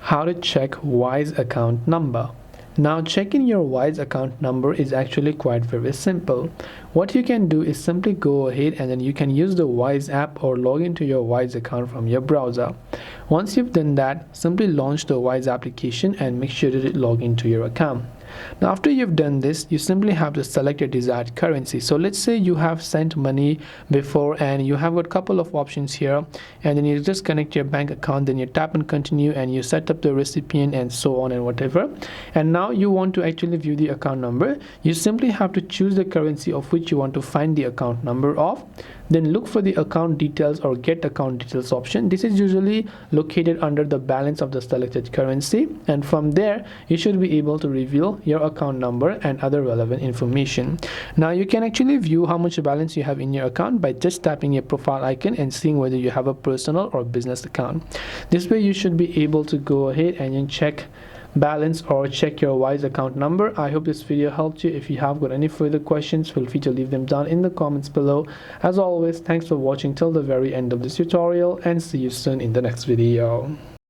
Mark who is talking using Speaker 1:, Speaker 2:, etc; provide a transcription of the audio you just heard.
Speaker 1: How to check Wise account number. Now checking your Wise account number is actually quite very simple. What you can do is simply go ahead and then you can use the Wise app or log into your Wise account from your browser. Once you've done that, simply launch the Wise application and make sure that it log into your account. Now after you've done this, you simply have to select your desired currency. So let's say you have sent money before and you have got a couple of options here, and then you just connect your bank account, then you tap and continue and you set up the recipient and so on and whatever. And now you want to actually view the account number. You simply have to choose the currency of which you want to find the account number of, then look for the account details or get account details option. This is usually located under the balance of the selected currency, and from there you should be able to reveal your account number and other relevant information. Now you can actually view how much balance you have in your account by just tapping your profile icon and seeing whether you have a personal or business account. This way you should be able to go ahead and then check balance or check your Wise account number. I hope this video helped you. If you have got any further questions, feel free to leave them down in the comments below. As always, thanks for watching till the very end of this tutorial and see you soon in the next video.